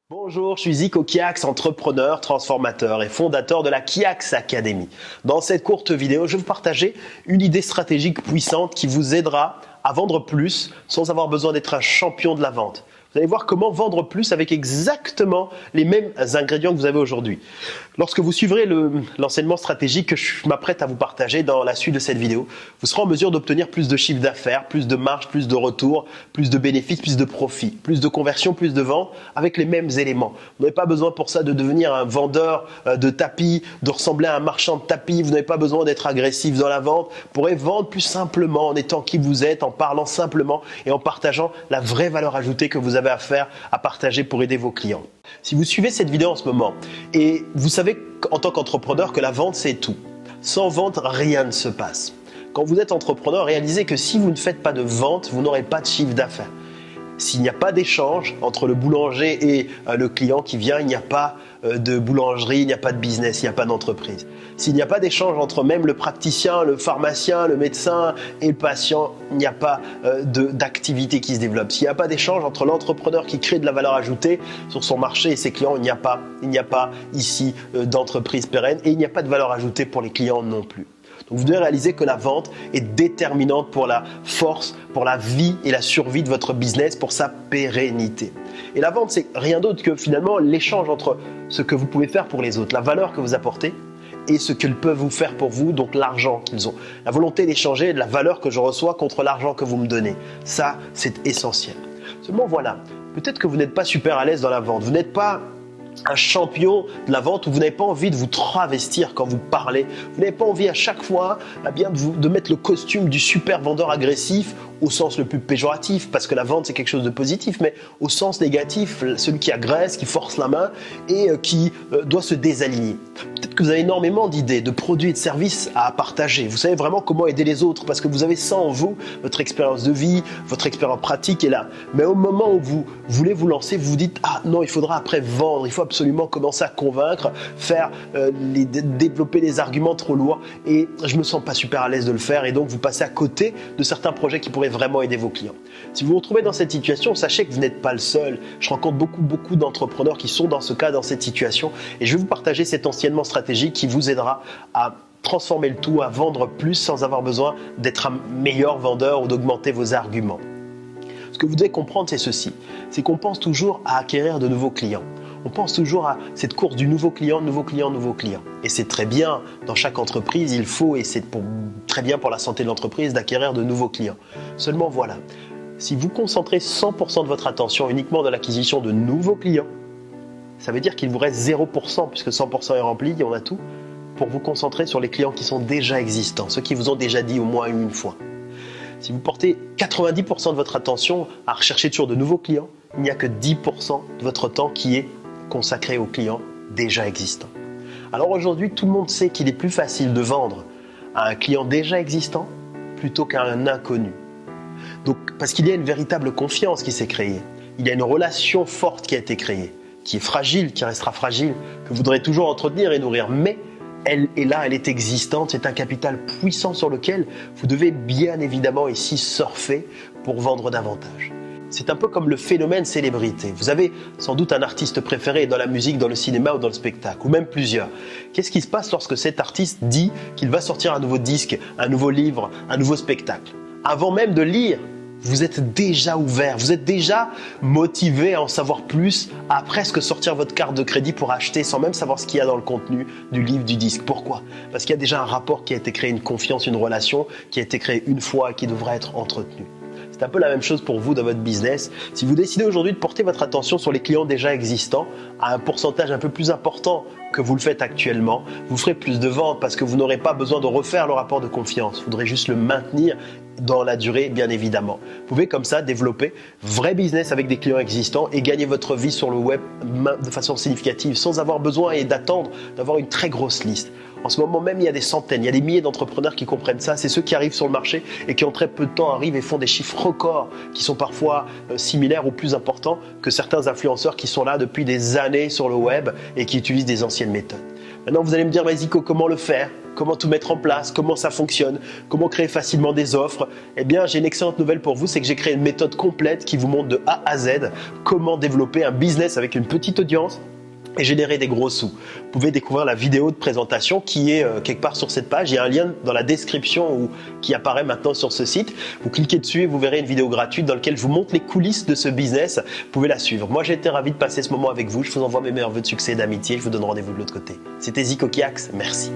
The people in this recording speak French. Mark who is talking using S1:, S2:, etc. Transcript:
S1: Bonjour, je suis Zico Kiax, entrepreneur, transformateur et fondateur de la Kiax Academy. Dans cette courte vidéo, je vais vous partager une idée stratégique puissante qui vous aidera à vendre plus sans avoir besoin d'être un champion de la vente. Vous allez voir comment vendre plus avec exactement les mêmes ingrédients que vous avez aujourd'hui. Lorsque vous suivrez l'enseignement stratégique que je m'apprête à vous partager dans la suite de cette vidéo, vous serez en mesure d'obtenir plus de chiffre d'affaires, plus de marge, plus de retour, plus de bénéfices, plus de profit, plus de conversion, plus de vente avec les mêmes éléments. Vous n'avez pas besoin pour ça de devenir un vendeur de tapis, de ressembler à un marchand de tapis. Vous n'avez pas besoin d'être agressif dans la vente. Vous pourrez vendre plus simplement en étant qui vous êtes, en parlant simplement et en partageant la vraie valeur ajoutée que vous avez à faire, à partager pour aider vos clients. Si vous suivez cette vidéo en ce moment et vous savez en tant qu'entrepreneur que la vente c'est tout. Sans vente, rien ne se passe. Quand vous êtes entrepreneur, réalisez que si vous ne faites pas de vente, vous n'aurez pas de chiffre d'affaires. S'il n'y a pas d'échange entre le boulanger et le client qui vient, il n'y a pas de boulangerie, il n'y a pas de business, il n'y a pas d'entreprise. S'il n'y a pas d'échange entre même le praticien, le pharmacien, le médecin et le patient, il n'y a pas d'activité qui se développe. S'il n'y a pas d'échange entre l'entrepreneur qui crée de la valeur ajoutée sur son marché et ses clients, il n'y a pas ici d'entreprise pérenne et il n'y a pas de valeur ajoutée pour les clients non plus. Donc vous devez réaliser que la vente est déterminante pour la force, pour la vie et la survie de votre business, pour sa pérennité. Et la vente, c'est rien d'autre que finalement l'échange entre ce que vous pouvez faire pour les autres, la valeur que vous apportez et ce qu'ils peuvent vous faire pour vous, donc l'argent qu'ils ont. La volonté d'échanger de la valeur que je reçois contre l'argent que vous me donnez. Ça, c'est essentiel. Seulement voilà, peut-être que vous n'êtes pas super à l'aise dans la vente, vous n'êtes pas un champion de la vente où vous n'avez pas envie de vous travestir quand vous parlez. Vous n'avez pas envie à chaque fois de mettre le costume du super vendeur agressif au sens le plus péjoratif, parce que la vente c'est quelque chose de positif, mais au sens négatif, celui qui agresse, qui force la main et qui doit se désaligner. Peut-être que vous avez énormément d'idées, de produits et de services à partager. Vous savez vraiment comment aider les autres parce que vous avez ça en vous, votre expérience de vie, votre expérience pratique est là. Mais au moment où vous voulez vous lancer, vous vous dites « Ah non, il faudra après vendre, il faut absolument commencer à convaincre, développer des arguments trop lourds et je me sens pas super à l'aise de le faire et donc vous passez à côté de certains projets qui pourraient vraiment aider vos clients. Si vous vous retrouvez dans cette situation, sachez que vous n'êtes pas le seul. Je rencontre beaucoup d'entrepreneurs qui sont dans ce cas, dans cette situation et je vais vous partager cet enseignement stratégique qui vous aidera à transformer le tout, à vendre plus sans avoir besoin d'être un meilleur vendeur ou d'augmenter vos arguments. Ce que vous devez comprendre, c'est ceci, c'est qu'on pense toujours à acquérir de nouveaux clients. On pense toujours à cette course du nouveau client, nouveau client, nouveau client. Et c'est très bien, dans chaque entreprise, il faut, et c'est très bien pour la santé de l'entreprise, d'acquérir de nouveaux clients. Seulement voilà, si vous concentrez 100% de votre attention uniquement dans l'acquisition de nouveaux clients, ça veut dire qu'il vous reste 0%, puisque 100% est rempli, on a tout, pour vous concentrer sur les clients qui sont déjà existants, ceux qui vous ont déjà dit au moins une fois. Si vous portez 90% de votre attention à rechercher toujours de nouveaux clients, il n'y a que 10% de votre temps qui est consacré aux clients déjà existants. Alors aujourd'hui, tout le monde sait qu'il est plus facile de vendre à un client déjà existant plutôt qu'à un inconnu. Donc, parce qu'il y a une véritable confiance qui s'est créée. Il y a une relation forte qui a été créée, qui est fragile, qui restera fragile, que vous devrez toujours entretenir et nourrir. Mais elle est là, elle est existante, c'est un capital puissant sur lequel vous devez bien évidemment ici surfer pour vendre davantage. C'est un peu comme le phénomène célébrité. Vous avez sans doute un artiste préféré dans la musique, dans le cinéma ou dans le spectacle, ou même plusieurs. Qu'est-ce qui se passe lorsque cet artiste dit qu'il va sortir un nouveau disque, un nouveau livre, un nouveau spectacle? Avant même de lire, vous êtes déjà ouvert, vous êtes déjà motivé à en savoir plus, à presque sortir votre carte de crédit pour acheter sans même savoir ce qu'il y a dans le contenu du livre, du disque. Pourquoi? Parce qu'il y a déjà un rapport qui a été créé, une confiance, une relation qui a été créée une fois et qui devrait être entretenue. C'est un peu la même chose pour vous dans votre business. Si vous décidez aujourd'hui de porter votre attention sur les clients déjà existants à un pourcentage un peu plus important que vous le faites actuellement, vous ferez plus de ventes parce que vous n'aurez pas besoin de refaire le rapport de confiance. Il faudrait juste le maintenir dans la durée, bien évidemment. Vous pouvez comme ça développer vrai business avec des clients existants et gagner votre vie sur le web de façon significative sans avoir besoin et d'attendre d'avoir une très grosse liste. En ce moment même, il y a des centaines, il y a des milliers d'entrepreneurs qui comprennent ça. C'est ceux qui arrivent sur le marché et qui en très peu de temps arrivent et font des chiffres records qui sont parfois similaires ou plus importants que certains influenceurs qui sont là depuis des années sur le web et qui utilisent des anciennes méthodes. Maintenant, vous allez me dire, mais Zico, comment le faire? Comment tout mettre en place? Comment ça fonctionne? Comment créer facilement des offres? Eh bien, j'ai une excellente nouvelle pour vous, c'est que j'ai créé une méthode complète qui vous montre de A à Z comment développer un business avec une petite audience et générer des gros sous. Vous pouvez découvrir la vidéo de présentation qui est quelque part sur cette page. Il y a un lien dans la description qui apparaît maintenant sur ce site. Vous cliquez dessus et vous verrez une vidéo gratuite dans laquelle je vous montre les coulisses de ce business. Vous pouvez la suivre. Moi, j'ai été ravi de passer ce moment avec vous. Je vous envoie mes meilleurs vœux de succès et d'amitié. Je vous donne rendez-vous de l'autre côté. C'était Zico Kiax. Merci.